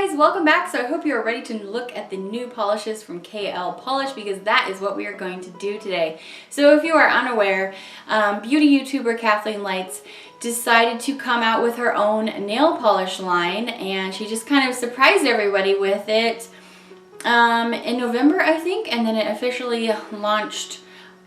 guys, welcome back. So I hope you're ready to look at the new polishes from KL Polish because that is what we are going to do today. So if you are unaware, beauty YouTuber Kathleen Lights decided to come out with her own nail polish line, and she just kind of surprised everybody with it in November, I think, and then it officially launched.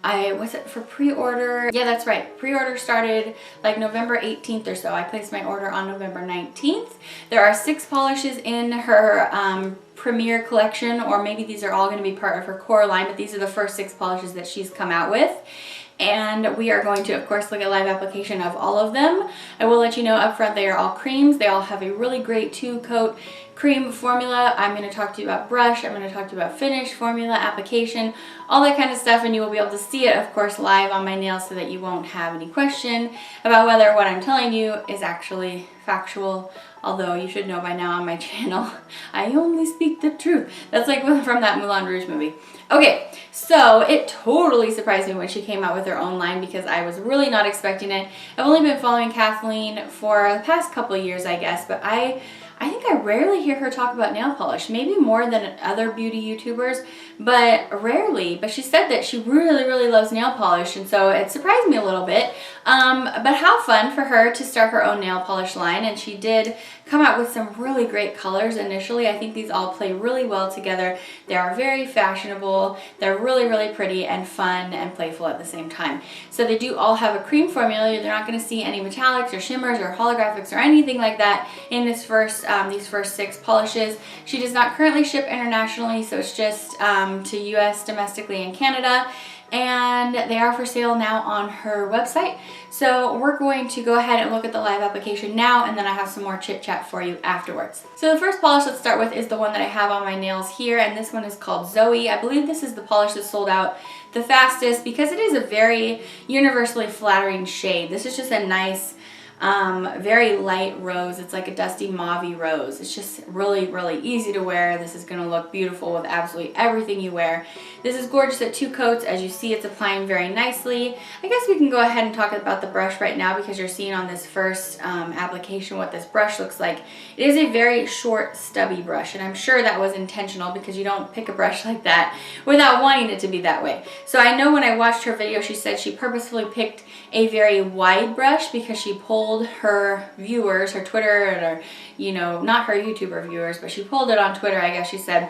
Was it for pre-order? Yeah, that's right. Pre-order started like November 18th or so. I placed my order on November 19th. There are 6 polishes in her Premier collection, or maybe these are all going to be part of her core line, but these are the first 6 polishes that she's come out with. And we are going to, of course, look at live application of all of them. I will let you know up front they are all creams. They all have a really great 2-coat cream formula. I'm going to talk to you about brush. I'm going to talk to you about finish, formula, application, all that kind of stuff, and you will be able to see it, of course, live on my nails so that you won't have any question about whether what I'm telling you is actually factual. Although you should know by now on my channel, I only speak the truth. That's like from that Moulin Rouge movie. Okay, so it totally surprised me when she came out with her own line because I was really not expecting it. I've only been following Kathleen for the past couple of years, I guess, but I think I rarely hear her talk about nail polish, maybe more than other beauty YouTubers, but rarely. But she said that she really loves nail polish, and so it surprised me a little bit. But how fun for her to start her own nail polish line, and she did come out with some really great colors initially. I think these all play really well together. They are very fashionable, they're really pretty and fun and playful at the same time. So they do all have a cream formula. You're not going to see any metallics or shimmers or holographics or anything like that in this these first 6 polishes. She does not currently ship internationally, so it's just to US domestically and Canada. And they are for sale now on her website. So we're going to go ahead and look at the live application now, and then I have some more chit chat for you afterwards. So the first polish let's start with is the one that I have on my nails here, and this one is called Zoey. I believe this is the polish that sold out the fastest because it is a very universally flattering shade. This is just a nice, very light rose. It's like a dusty mauve rose. It's just really easy to wear. This is going to look beautiful with absolutely everything you wear. This is gorgeous at 2 coats. As you see, it's applying very nicely. I guess we can go ahead and talk about the brush right now because you're seeing on this first application what this brush looks like. It is a very short, stubby brush, and I'm sure that was intentional because you don't pick a brush like that without wanting it to be that way. So I know when I watched her video, she said she purposefully picked a very wide brush because she pulled her viewers, her Twitter, or, you know, not her YouTuber viewers, but she pulled it on Twitter, I guess she said.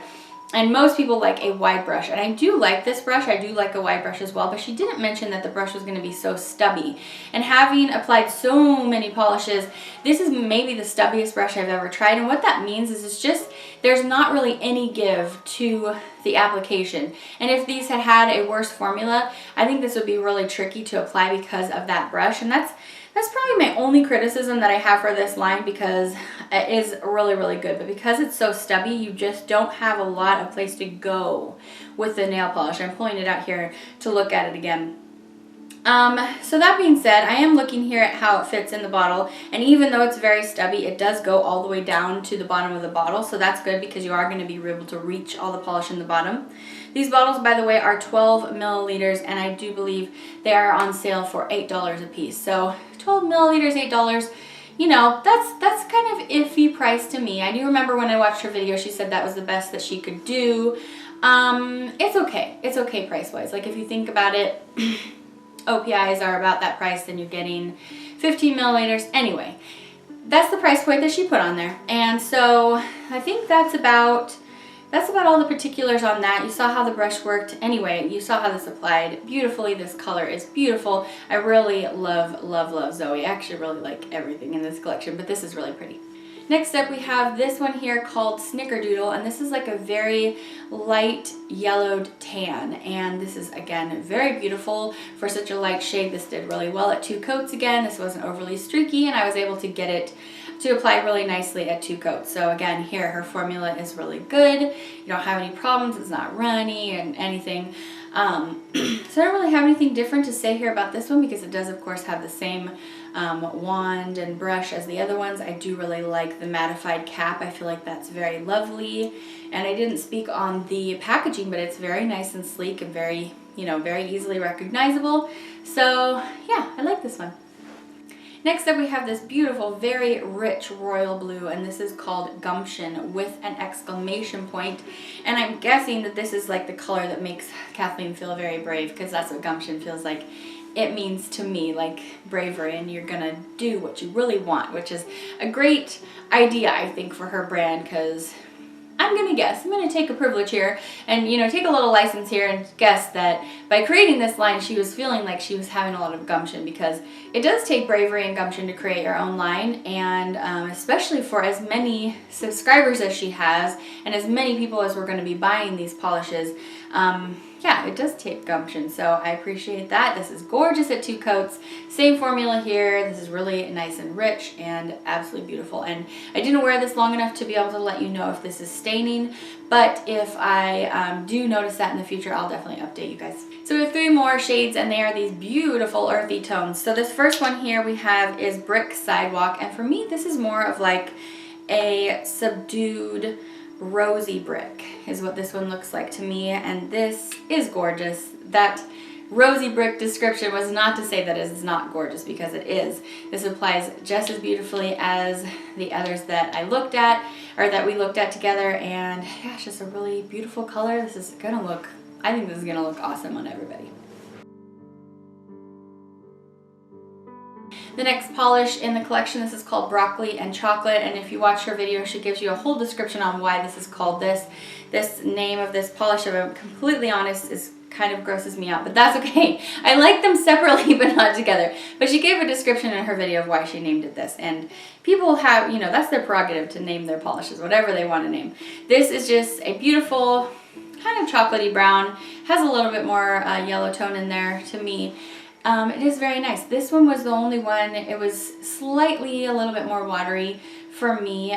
And most people like a wide brush, and I do like this brush. I do like a wide brush as well, but she didn't mention that the brush was going to be so stubby. And having applied so many polishes, this is maybe the stubbiest brush I've ever tried. And what that means is it's just, there's not really any give to the application. And if these had a worse formula, I think this would be really tricky to apply because of that brush. And that's probably my only criticism that I have for this line because it is really good. But because it's so stubby, you just don't have a lot of place to go with the nail polish. I'm pulling it out here to look at it again. So that being said, I am looking here at how it fits in the bottle, and even though it's very stubby, it does go all the way down to the bottom of the bottle, so that's good because you are going to be able to reach all the polish in the bottom. These bottles, by the way, are 12 milliliters, and I do believe they are on sale for $8 a piece. So 12 milliliters, $8. You know, that's kind of iffy price to me. I do remember when I watched her video, she said that was the best that she could do. It's okay. It's okay price-wise. Like, if you think about it, OPIs are about that price, then you're getting 15 milliliters. Anyway, that's the price point that she put on there. And so I think that's about all the particulars on that. You saw how the brush worked. Anyway, you saw how this applied beautifully. This color is beautiful. I really love Zoey. I actually really like everything in this collection, but this is really pretty. Next up, we have this one here called Snickerdoodle, and this is like a very light yellowed tan, and this is, again, very beautiful for such a light shade. This did really well at 2 coats again. This wasn't overly streaky, and I was able to get it to apply really nicely at 2 coats. So again, here, her formula is really good. You don't have any problems. It's not runny and anything. So I don't really have anything different to say here about this one because it does, of course, have the same wand and brush as the other ones. I do really like the mattified cap. I feel like that's very lovely. And I didn't speak on the packaging, but it's very nice and sleek and very, you know, very easily recognizable. So yeah, I like this one. Next up we have this beautiful, very rich royal blue, and this is called Gumption with an exclamation point. And I'm guessing that this is like the color that makes Kathleen feel very brave, because that's what Gumption feels like. It means to me like bravery, and you're gonna do what you really want, which is a great idea, I think, for her brand, because I'm gonna take a privilege here and, you know, take a little license here and guess that by creating this line, she was feeling like she was having a lot of gumption, because it does take bravery and gumption to create your own line, and especially for as many subscribers as she has and as many people as we're going to be buying these polishes. Yeah, it does take gumption, so I appreciate that. This is gorgeous at 2 coats. Same formula here. This is really nice and rich and absolutely beautiful. And I didn't wear this long enough to be able to let you know if this is staining, but if I do notice that in the future, I'll definitely update you guys. So we have 3 more shades, and they are these beautiful earthy tones. So this first one here we have is Brick Sidewalk, and for me, this is more of like a subdued rosy brick is what this one looks like to me, and this is gorgeous. That rosy brick description was not to say that it is not gorgeous, because it is. This applies just as beautifully as the others that I looked at, or that we looked at together, and yeah, it's just a really beautiful color. This is gonna look, I think this is gonna look awesome on everybody. The next polish in the collection, this is called Broccoli and Chocolate, and if you watch her video, she gives you a whole description on why this is called this. This name of this polish, if I'm completely honest, is kind of grosses me out, but that's okay. I like them separately but not together. But she gave a description in her video of why she named it this, and people have, you know, that's their prerogative to name their polishes whatever they want to name. This is just a beautiful kind of chocolatey brown, has a little bit more yellow tone in there to me. It is very nice. This one was the only one, it was slightly a little bit more watery for me,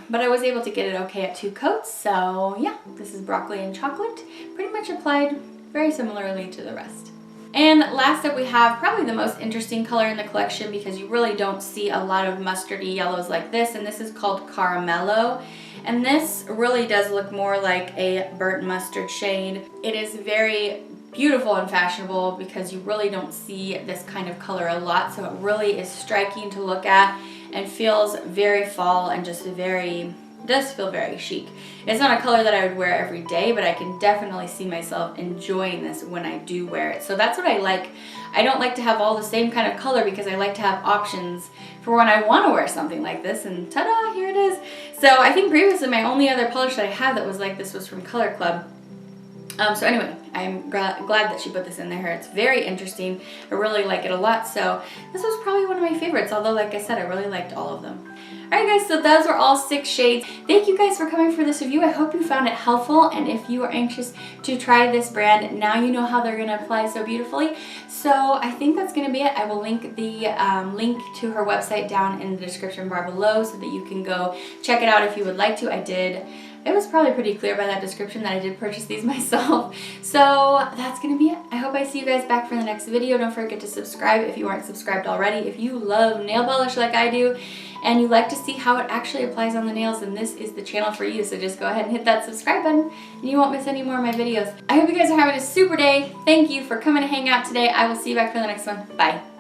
but I was able to get it okay at 2 coats. So yeah, this is Broccoli and Chocolate, pretty much applied very similarly to the rest. And last up we have probably the most interesting color in the collection, because you really don't see a lot of mustardy yellows like this, and this is called Caramello. And this really does look more like a burnt mustard shade. It is very beautiful and fashionable, because you really don't see this kind of color a lot, so it really is striking to look at and feels very fall and just very, does feel very chic. It's not a color that I would wear every day, but I can definitely see myself enjoying this when I do wear it. So that's what I like. I don't like to have all the same kind of color, because I like to have options for when I want to wear something like this, and ta-da, here it is. So I think previously my only other polish that I had that was like this was from Color Club. So anyway, I'm glad that she put this in there. It's very interesting. I really like it a lot. So this was probably one of my favorites, although like I said, I really liked all of them. Alright guys, so those were all 6 shades. Thank you guys for coming for this review. I hope you found it helpful, and if you are anxious to try this brand, now you know how they're going to apply so beautifully. So I think that's going to be it. I will link the link to her website down in the description bar below, so that you can go check it out if you would like to. It was probably pretty clear by that description that I did purchase these myself. So that's going to be it. I hope I see you guys back for the next video. Don't forget to subscribe if you aren't subscribed already. If you love nail polish like I do, and you like to see how it actually applies on the nails, then this is the channel for you. So just go ahead and hit that subscribe button, and you won't miss any more of my videos. I hope you guys are having a super day. Thank you for coming to hang out today. I will see you back for the next one. Bye.